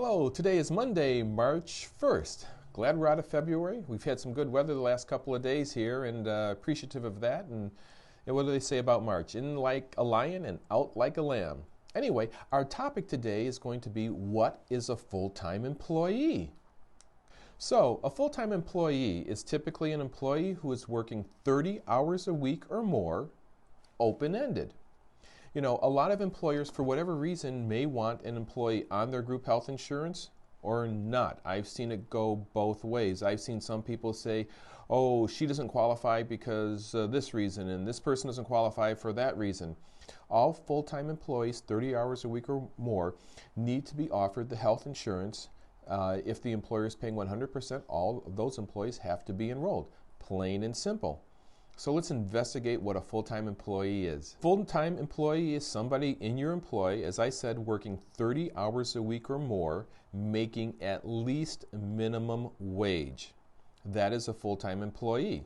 Hello, today is Monday, March 1st. Glad we're out of February. We've had some good weather the last couple of days here and appreciative of that. And what do they say about March? In like a lion and out like a lamb. Anyway, our topic today is going to be, what is a full-time employee? So, a full-time employee is typically an employee who is working 30 hours a week or more, open-ended. You know, a lot of employers, for whatever reason, may want an employee on their group health insurance or not. I've seen it go both ways. I've seen some people say, oh, she doesn't qualify because this reason, and this person doesn't qualify for that reason. All full-time employees, 30 hours a week or more, need to be offered the health insurance. If the employer is paying 100%, all of those employees have to be enrolled. Plain and simple. So let's investigate what a full-time employee is. Full-time employee is somebody in your employ, as I said, working 30 hours a week or more, making at least minimum wage. That is a full-time employee.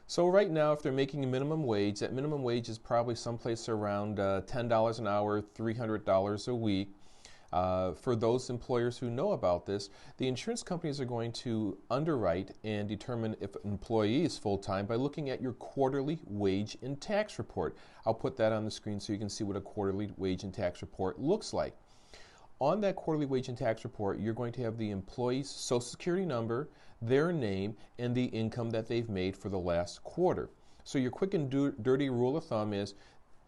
So right now, if they're making a minimum wage, that minimum wage is probably someplace around $10 an hour, $300 a week. For those employers who know about this, the insurance companies are going to underwrite and determine if an employee is full-time by looking at your quarterly wage and tax report. I'll put that on the screen so you can see what a quarterly wage and tax report looks like. On that quarterly wage and tax report, you're going to have the employee's social security number, their name, and the income that they've made for the last quarter. So your quick and dirty rule of thumb is,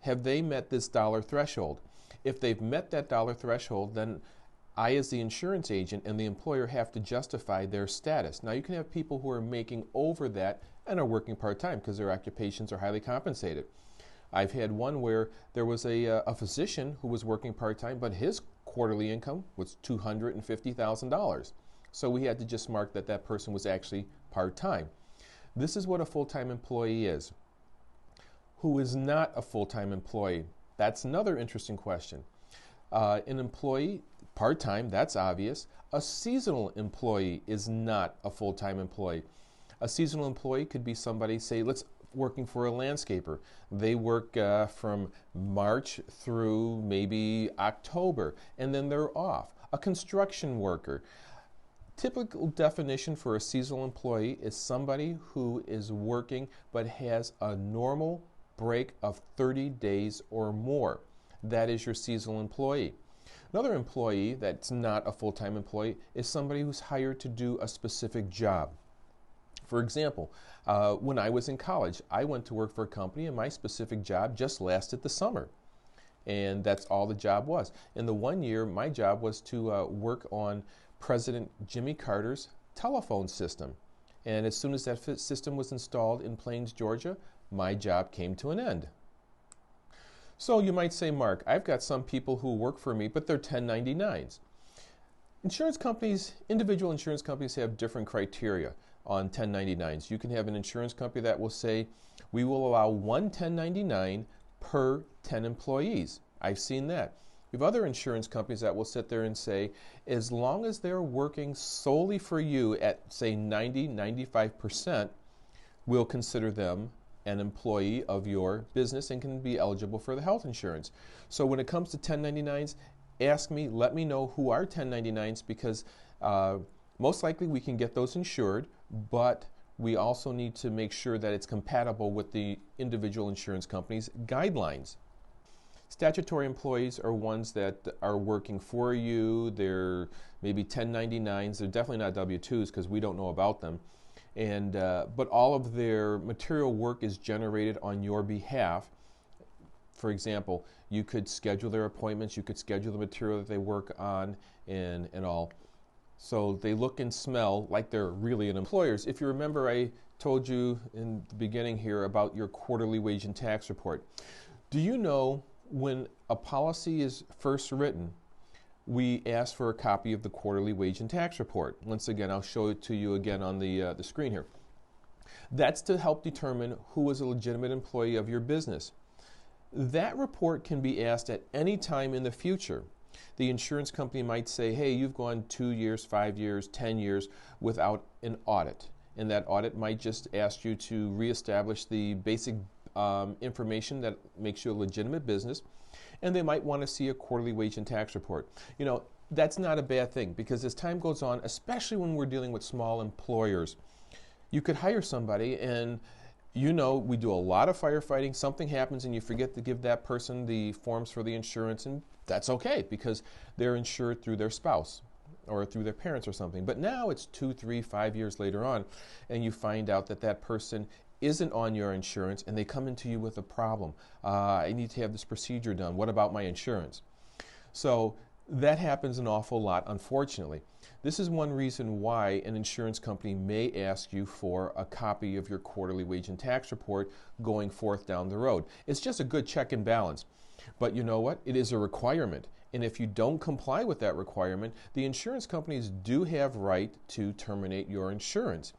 have they met this dollar threshold? If they've met that dollar threshold, then I, as the insurance agent and the employer, have to justify their status. Now, you can have people who are making over that and are working part-time because their occupations are highly compensated. I've had one where there was a physician who was working part-time, but his quarterly income was $250,000. So we had to just mark that that person was actually part-time. This is what a full-time employee is. Who is not a full-time employee? That's another interesting question. An employee, part-time, that's obvious. A seasonal employee is not a full-time employee. A seasonal employee could be somebody, say, working for a landscaper. They work from March through maybe October, and then they're off. A construction worker. Typical definition for a seasonal employee is somebody who is working but has a normal break of 30 days or more. That is your seasonal employee. Another employee that's not a full-time employee is somebody who's hired to do a specific job. For example, when I was in college, I went to work for a company and my specific job just lasted the summer. And that's all the job was. In the 1 year, my job was to work on President Jimmy Carter's telephone system. And as soon as that system was installed in Plains, Georgia, my job came to an end. So you might say, Mark, I've got some people who work for me, but they're 1099s. Insurance companies, individual insurance companies have different criteria on 1099s. You can have an insurance company that will say, we will allow one 1099 per 10 employees. I've seen that. We have other insurance companies that will sit there and say, as long as they're working solely for you at, say, 90-95%, we'll consider them an employee of your business and can be eligible for the health insurance. So when it comes to 1099s, ask me, let me know who are 1099s, because most likely we can get those insured, but we also need to make sure that it's compatible with the individual insurance company's guidelines. Statutory employees are ones that are working for you. They're maybe 1099s. They're definitely not W-2s because we don't know about them. And but all of their material work is generated on your behalf. For example, you could schedule their appointments, you could schedule the material that they work on, and all. So they look and smell like they're really an employer. If you remember, I told you in the beginning here about your quarterly wage and tax report. Do you know when a policy is first written, we ask for a copy of the quarterly wage and tax report? Once again, I'll show it to you again on the screen here. That's to help determine who is a legitimate employee of your business. That report can be asked at any time in the future. The insurance company might say, hey, you've gone 2 years, 5 years, 10 years without an audit. And that audit might just ask you to reestablish the basic information that makes you a legitimate business, and they might want to see a quarterly wage and tax report. You know, that's not a bad thing, because as time goes on, especially when we're dealing with small employers, you could hire somebody and you know, we do a lot of firefighting. Something happens and you forget to give that person the forms for the insurance, and that's okay because they're insured through their spouse or through their parents or something. But now it's 2, 3, 5 years later on, and you find out that that person isn't on your insurance, and they come into you with a problem. I need to have this procedure done. What about my insurance? So that happens an awful lot, unfortunately. This is one reason why an insurance company may ask you for a copy of your quarterly wage and tax report going forth down the road. It's just a good check and balance. But you know what? It is a requirement. And if you don't comply with that requirement, the insurance companies do have right to terminate your insurance.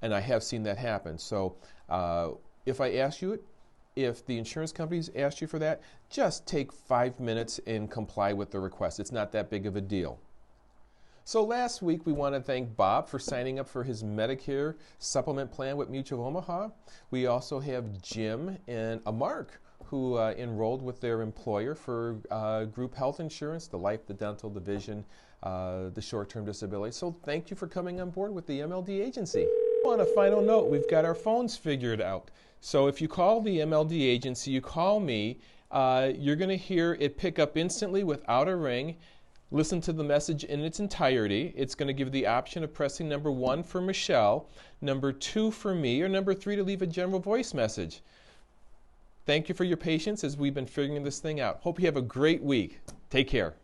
And I have seen that happen. So if I ask you it, if the insurance companies ask you for that, just take 5 minutes and comply with the request. It's not that big of a deal. So last week we want to thank Bob for signing up for his Medicare supplement plan with Mutual Omaha. We also have Jim and Mark who enrolled with their employer for group health insurance, the life, the dental, the vision, the short-term disability. So thank you for coming on board with the MLD Agency. On a final note, we've got our phones figured out. So if you call the MLD Agency, you call me, you're going to hear it pick up instantly without a ring. Listen to the message in its entirety. It's going to give the option of pressing number 1 for Michelle, number 2 for me, or number 3 to leave a general voice message. Thank you for your patience as we've been figuring this thing out. Hope you have a great week. Take care.